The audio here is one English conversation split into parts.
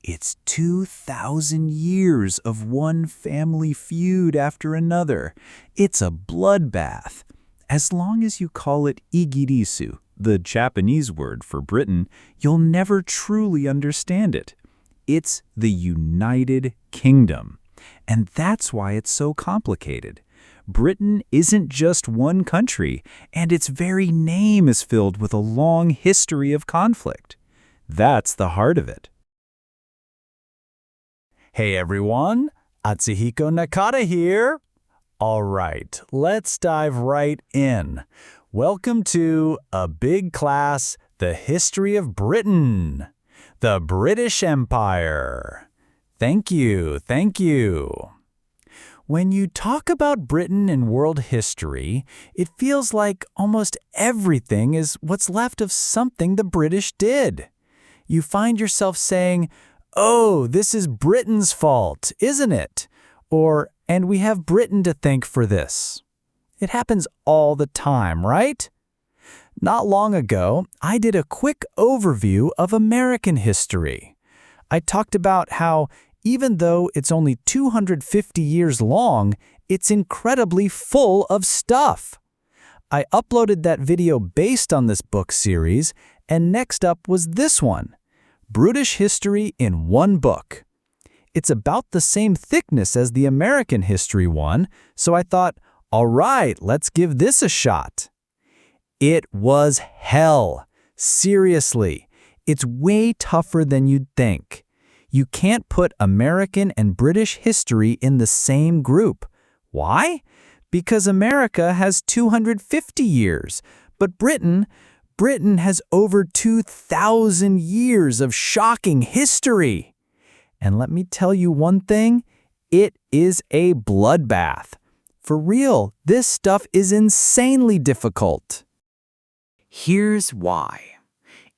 It's 2,000 years of one family feud after another. It's a bloodbath. As long as you call it Igirisu, the Japanese word for Britain, you'll never truly understand it. It's the United Kingdom. And that's why it's so complicated. Britain isn't just one country, and its very name is filled with a long history of conflict. That's the heart of it. Hey everyone, Atsuhiko Nakata here. All right, let's dive right in. Welcome to A Big Class, The History of Britain, the British Empire. Thank you. When you talk about Britain in world history, it feels like almost everything is what's left of something the British did. You find yourself saying, "Oh, this is Britain's fault, isn't it?" Or, "And we have Britain to thank for this." It happens all the time, right? Not long ago, I did a quick overview of American history. I talked about how, even though it's only 250 years long, it's incredibly full of stuff. I uploaded that video based on this book series, and next up was this one, British History in One Book. It's about the same thickness as the American history one, so I thought, all right, let's give this a shot. It was hell. Seriously, it's way tougher than you'd think. You can't put American and British history in the same group. Why? Because America has 250 years, but Britain has over 2,000 years of shocking history. And let me tell you one thing, it is a bloodbath. For real, this stuff is insanely difficult. Here's why.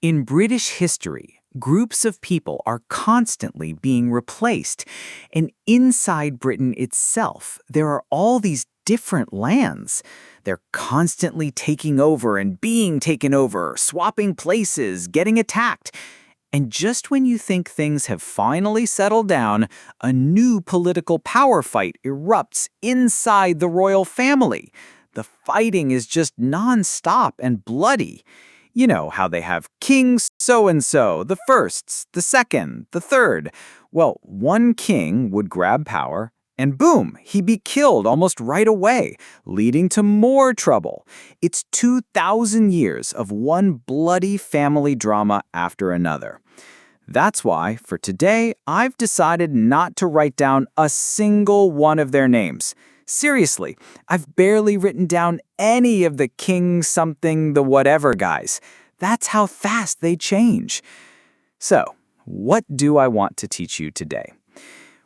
In British history, groups of people are constantly being replaced, and inside Britain itself, there are all these different lands. They're constantly taking over and being taken over, swapping places, getting attacked. And just when you think things have finally settled down, a new political power fight erupts inside the royal family. The fighting is just non-stop and bloody. You know how they have King so-and-so, the first, the second, the third. Well, one king would grab power, and boom, he'd be killed almost right away, leading to more trouble. It's 2,000 years of one bloody family drama after another. That's why, for today, I've decided not to write down a single one of their names. Seriously, I've barely written down any of the king something the whatever guys. That's how fast they change. So, what do I want to teach you today?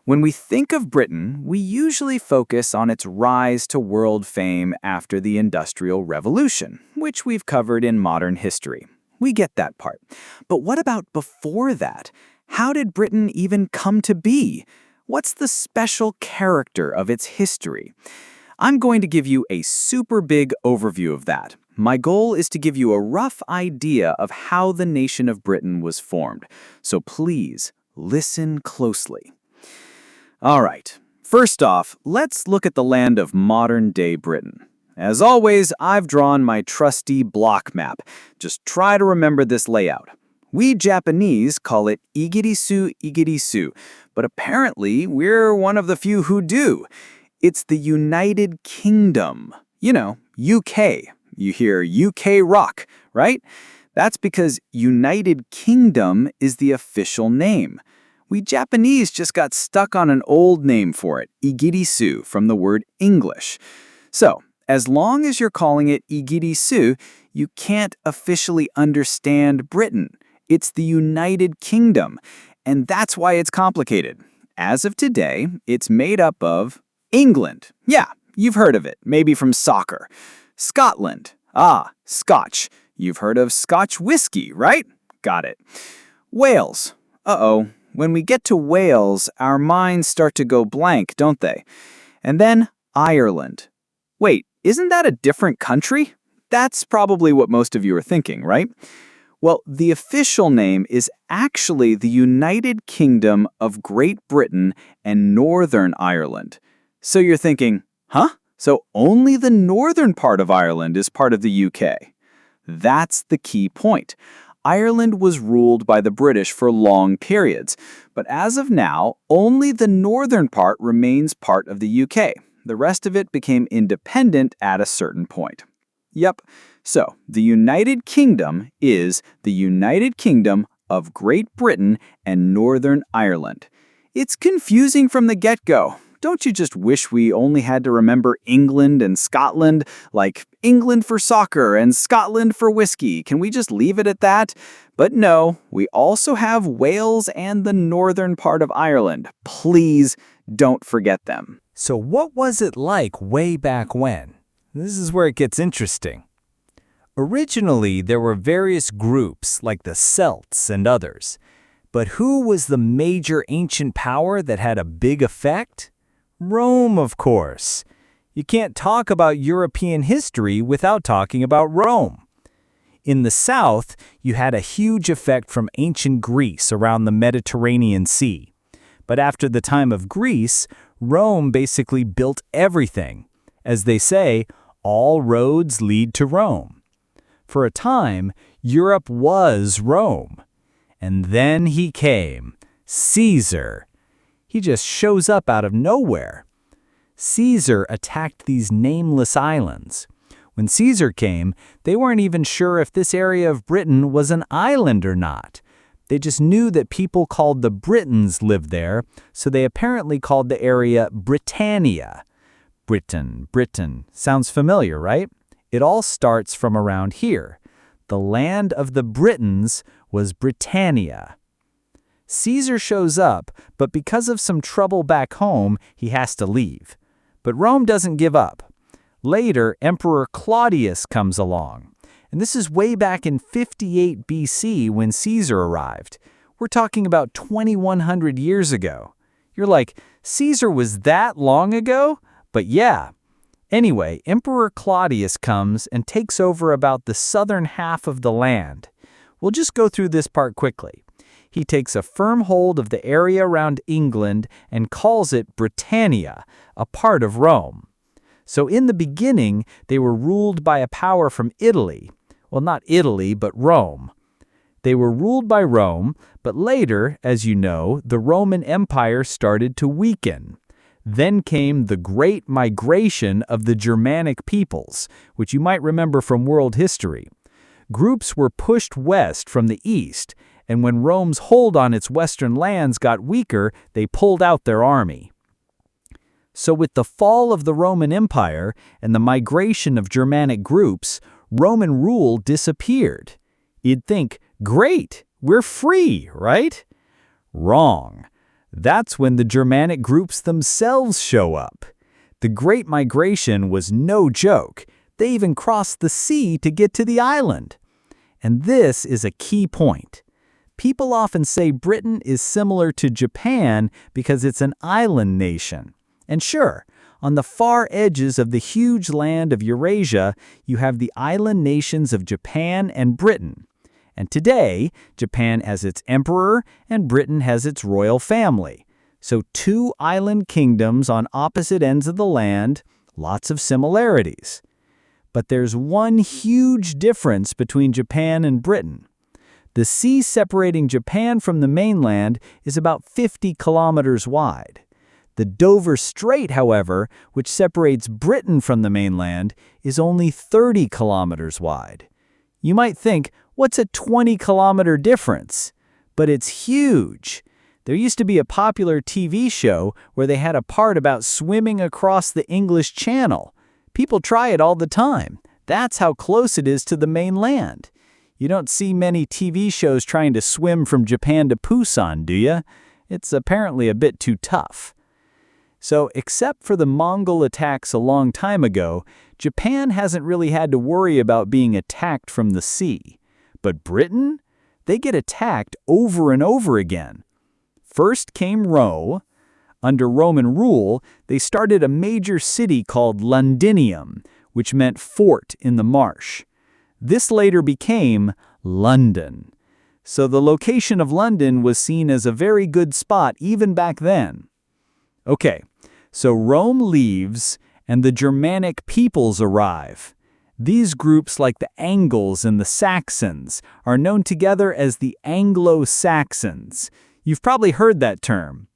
When we think of Britain, we usually focus on its rise to world fame after the Industrial Revolution, which we've covered in modern history. We get that part. But what about before that? How did Britain even come to be? What's the special character of its history? I'm going to give you a super big overview of that. My goal is to give you a rough idea of how the nation of Britain was formed. So please, listen closely. All right, first off, let's look at the land of modern-day Britain. As always, I've drawn my trusty block map. Just try to remember this layout. We Japanese call it Igirisu, but apparently we're one of the few who do. It's the United Kingdom. You know, UK. You hear UK rock, right? That's because United Kingdom is the official name. We Japanese just got stuck on an old name for it, Igirisu, from the word English. So, as long as you're calling it Igirisu, you can't officially understand Britain. It's the United Kingdom, and that's why it's complicated. As of today, it's made up of England. Yeah, you've heard of it, maybe from soccer. Scotland. Scotch. You've heard of Scotch whiskey, right? Got it. Wales. When we get to Wales, our minds start to go blank, don't they? And then Ireland. Wait, isn't that a different country? That's probably what most of you are thinking, right? Well, the official name is actually the United Kingdom of Great Britain and Northern Ireland. So you're thinking, huh? So only the northern part of Ireland is part of the UK. That's the key point. Ireland was ruled by the British for long periods, but as of now, only the northern part remains part of the UK. The rest of it became independent at a certain point. Yep, so the United Kingdom is the United Kingdom of Great Britain and Northern Ireland. It's confusing from the get-go. Don't you just wish we only had to remember England and Scotland, like England for soccer and Scotland for whiskey? Can we just leave it at that? But no, we also have Wales and the northern part of Ireland. Please don't forget them. So what was it like way back when? This is where it gets interesting. Originally, there were various groups like the Celts and others. But who was the major ancient power that had a big effect? Rome, of course. You can't talk about European history without talking about Rome. In the south, you had a huge effect from ancient Greece around the Mediterranean Sea. But after the time of Greece, Rome basically built everything. As they say, all roads lead to Rome. For a time, Europe was Rome. And then he came, Caesar. He just shows up out of nowhere. Caesar attacked these nameless islands. When Caesar came, they weren't even sure if this area of Britain was an island or not. They just knew that people called the Britons lived there, so they apparently called the area Britannia. Britain. Sounds familiar, right? It all starts from around here. The land of the Britons was Britannia. Caesar shows up, but because of some trouble back home, he has to leave. But Rome doesn't give up. Later, Emperor Claudius comes along. And this is way back in 58 BC when Caesar arrived. We're talking about 2,100 years ago. You're like, Caesar was that long ago? But yeah. Anyway, Emperor Claudius comes and takes over about the southern half of the land. We'll just go through this part quickly. He takes a firm hold of the area around England and calls it Britannia, a part of Rome. So in the beginning, they were ruled by a power from Italy. Well, not Italy, but Rome. They were ruled by Rome, but later, as you know, the Roman Empire started to weaken. Then came the Great Migration of the Germanic peoples, which you might remember from world history. Groups were pushed west from the east, and when Rome's hold on its western lands got weaker, they pulled out their army. So with the fall of the Roman Empire and the migration of Germanic groups, Roman rule disappeared. You'd think, great, we're free, right? Wrong. That's when the Germanic groups themselves show up. The Great Migration was no joke. They even crossed the sea to get to the island. And this is a key point. People often say Britain is similar to Japan because it's an island nation. And sure, on the far edges of the huge land of Eurasia, you have the island nations of Japan and Britain. And today, Japan has its emperor and Britain has its royal family. So two island kingdoms on opposite ends of the land, lots of similarities. But there's one huge difference between Japan and Britain. The sea separating Japan from the mainland is about 50 kilometers wide. The Dover Strait, however, which separates Britain from the mainland, is only 30 kilometers wide. You might think, what's a 20-kilometer difference? But it's huge. There used to be a popular TV show where they had a part about swimming across the English Channel. People try it all the time. That's how close it is to the mainland. You don't see many TV shows trying to swim from Japan to Busan, do you? It's apparently a bit too tough. So, except for the Mongol attacks a long time ago, Japan hasn't really had to worry about being attacked from the sea. But Britain? They get attacked over and over again. First came Rome. Under Roman rule, they started a major city called Londinium, which meant fort in the marsh. This later became London. So the location of London was seen as a very good spot even back then. Okay, so Rome leaves and the Germanic peoples arrive. These groups, like the Angles and the Saxons, are known together as the Anglo-Saxons. You've probably heard that term.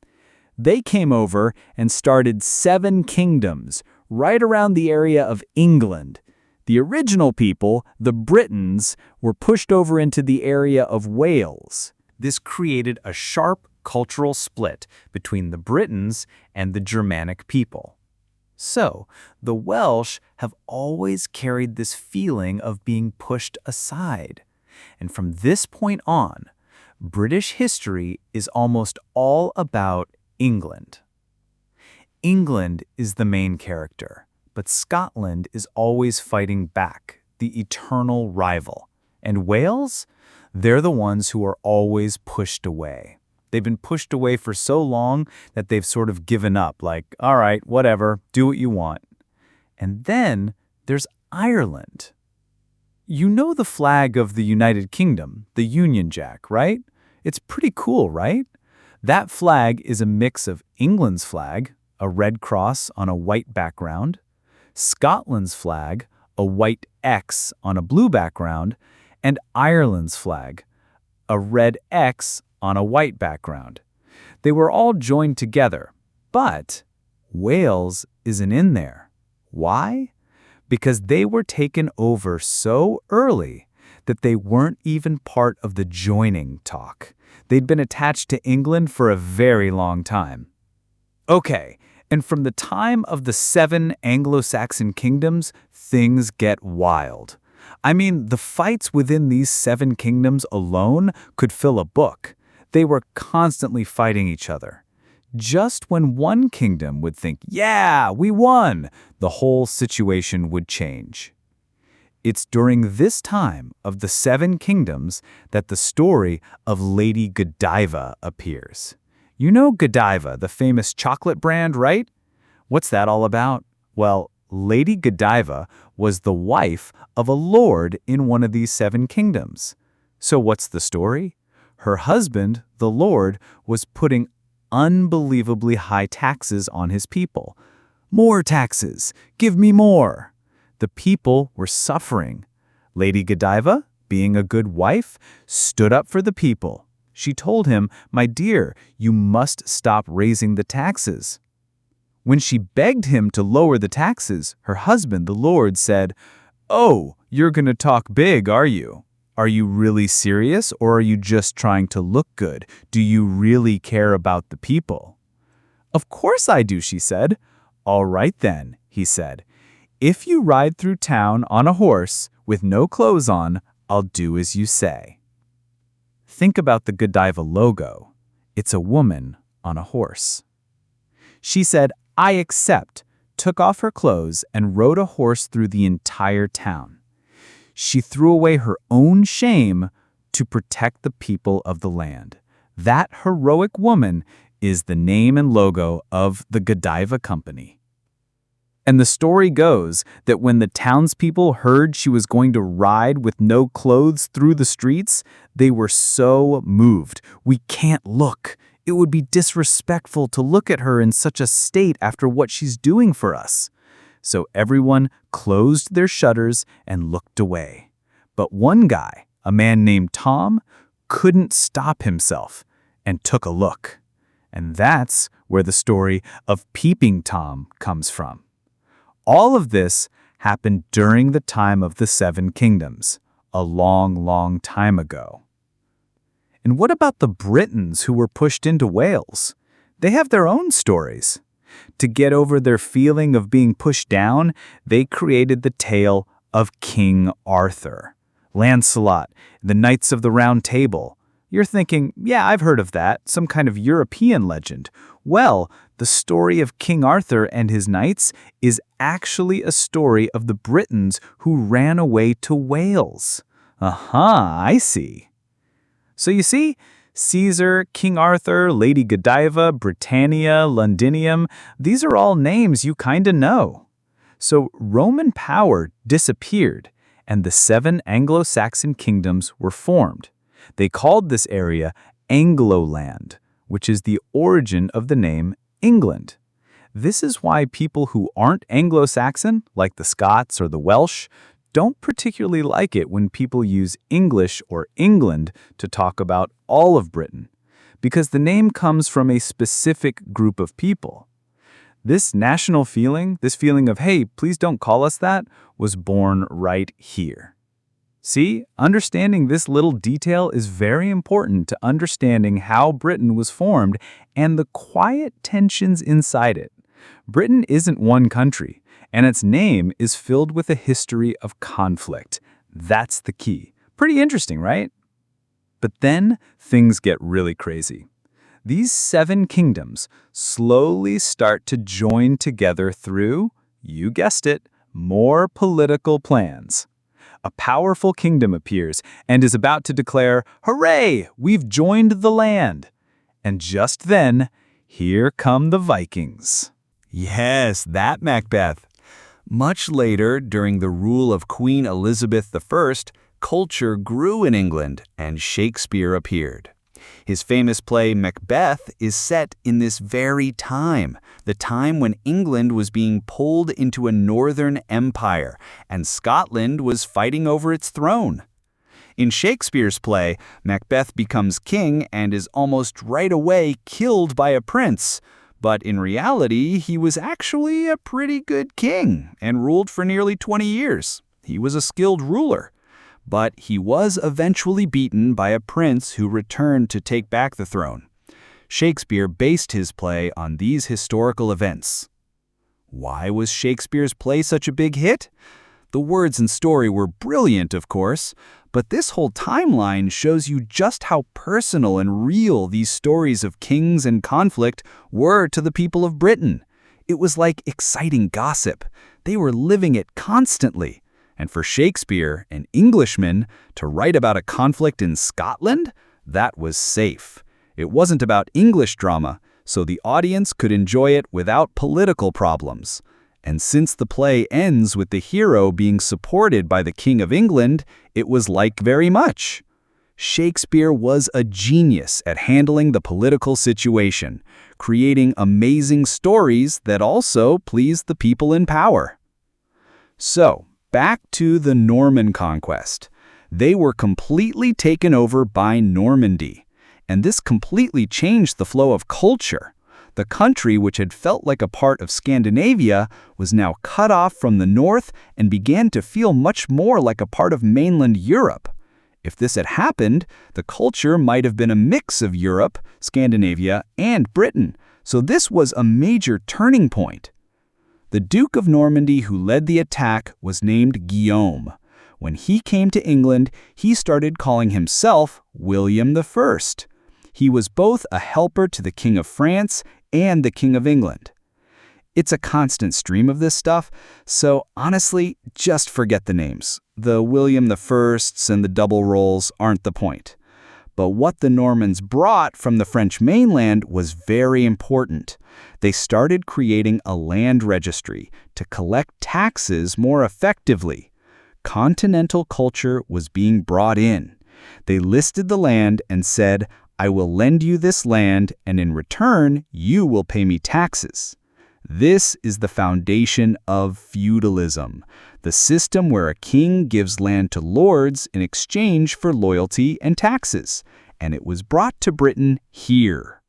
They came over and started 7 kingdoms right around the area of England. The original people, the Britons, were pushed over into the area of Wales. This created a sharp cultural split between the Britons and the Germanic people. So, the Welsh have always carried this feeling of being pushed aside. And from this point on, British history is almost all about England. England is the main character, but Scotland is always fighting back, the eternal rival. And Wales? They're the ones who are always pushed away. They've been pushed away for so long that they've sort of given up, like, all right, whatever, do what you want. And then there's Ireland. You know the flag of the United Kingdom, the Union Jack, right? It's pretty cool, right? That flag is a mix of England's flag, a red cross on a white background, Scotland's flag, a white X on a blue background, and Ireland's flag, a red X on a white background. They were all joined together, but Wales isn't in there. Why? Because they were taken over so early that they weren't even part of the joining talk. They'd been attached to England for a very long time. Okay, and from the time of the 7 Anglo-Saxon kingdoms, things get wild. I mean, the fights within these 7 kingdoms alone could fill a book. They were constantly fighting each other. Just when one kingdom would think, yeah, we won, the whole situation would change. It's during this time of the 7 kingdoms that the story of Lady Godiva appears. You know Godiva, the famous chocolate brand, right? What's that all about? Well, Lady Godiva was the wife of a lord in one of these 7 kingdoms. So what's the story? Her husband, the lord, was putting unbelievably high taxes on his people. More taxes! Give me more! The people were suffering. Lady Godiva, being a good wife, stood up for the people. She told him, "My dear, you must stop raising the taxes." When she begged him to lower the taxes, her husband, the lord, said, "Oh, you're going to talk big, are you? Are you really serious, or are you just trying to look good? Do you really care about the people?" "Of course I do," she said. "All right then," he said. "If you ride through town on a horse with no clothes on, I'll do as you say." Think about the Godiva logo. It's a woman on a horse. She said, "I accept," took off her clothes, and rode a horse through the entire town. She threw away her own shame to protect the people of the land. That heroic woman is the name and logo of the Godiva Company. And the story goes that when the townspeople heard she was going to ride with no clothes through the streets, they were so moved. "We can't look. It would be disrespectful to look at her in such a state after what she's doing for us." So everyone closed their shutters and looked away. But one guy, a man named Tom, couldn't stop himself and took a look. And that's where the story of Peeping Tom comes from. All of this happened during the time of the 7 kingdoms, a long, long time ago. And what about the Britons who were pushed into Wales? They have their own stories. To get over their feeling of being pushed down, they created the tale of King Arthur. Lancelot, the Knights of the Round Table. You're thinking, yeah, I've heard of that, some kind of European legend. Well, the story of King Arthur and his knights is actually a story of the Britons who ran away to Wales. I see. So you see, Caesar, King Arthur, Lady Godiva, Britannia, Londinium, these are all names you kinda know. So Roman power disappeared, and the 7 Anglo-Saxon kingdoms were formed. They called this area Angloland, which is the origin of the name England. This is why people who aren't Anglo-Saxon, like the Scots or the Welsh, don't particularly like it when people use English or England to talk about all of Britain, because the name comes from a specific group of people. This national feeling, this feeling of, hey, please don't call us that, was born right here. See, understanding this little detail is very important to understanding how Britain was formed and the quiet tensions inside it. Britain isn't one country, and its name is filled with a history of conflict. That's the key. Pretty interesting, right? But then things get really crazy. These 7 kingdoms slowly start to join together through, you guessed it, more political plans. A powerful kingdom appears and is about to declare, "Hooray! We've joined the land!" And just then, here come the Vikings. Yes, that Macbeth. Much later, during the rule of Queen Elizabeth I, culture grew in England and Shakespeare appeared. His famous play Macbeth is set in this very time, the time when England was being pulled into a northern empire and Scotland was fighting over its throne. In Shakespeare's play, Macbeth becomes king and is almost right away killed by a prince. But in reality, he was actually a pretty good king and ruled for nearly 20 years. He was a skilled ruler. But he was eventually beaten by a prince who returned to take back the throne. Shakespeare based his play on these historical events. Why was Shakespeare's play such a big hit? The words and story were brilliant, of course, but this whole timeline shows you just how personal and real these stories of kings and conflict were to the people of Britain. It was like exciting gossip. They were living it constantly. And for Shakespeare, an Englishman, to write about a conflict in Scotland, that was safe. It wasn't about English drama, so the audience could enjoy it without political problems. And since the play ends with the hero being supported by the King of England, it was like very much. Shakespeare was a genius at handling the political situation, creating amazing stories that also pleased the people in power. So, back to the Norman conquest. They were completely taken over by Normandy, and this completely changed the flow of culture. The country, which had felt like a part of Scandinavia, was now cut off from the north and began to feel much more like a part of mainland Europe. If this had happened, the culture might have been a mix of Europe, Scandinavia, and Britain, so this was a major turning point. The Duke of Normandy who led the attack was named Guillaume. When he came to England, he started calling himself William I. He was both a helper to the King of France and the King of England. It's a constant stream of this stuff, so honestly, just forget the names. The William I's and the double roles aren't the point. But what the Normans brought from the French mainland was very important. They started creating a land registry to collect taxes more effectively. Continental culture was being brought in. They listed the land and said, "I will lend you this land, and in return, you will pay me taxes." This is the foundation of feudalism, the system where a king gives land to lords in exchange for loyalty and taxes, and it was brought to Britain here.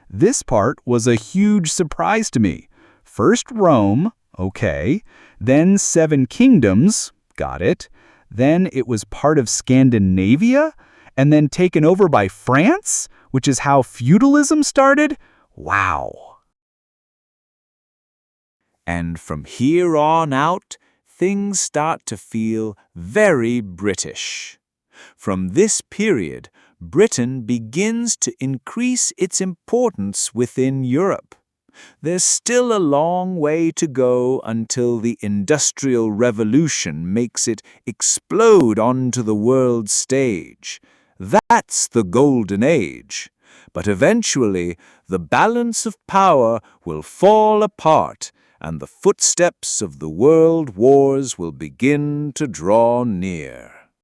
This part was a huge surprise to me. First Rome, okay, then 7 kingdoms, got it, then it was part of Scandinavia, and then taken over by France, which is how feudalism started? Wow. And from here on out, things start to feel very British. From this period, Britain begins to increase its importance within Europe. There's still a long way to go until the Industrial Revolution makes it explode onto the world stage. That's the Golden Age. But eventually, the balance of power will fall apart, and the footsteps of the world wars will begin to draw near.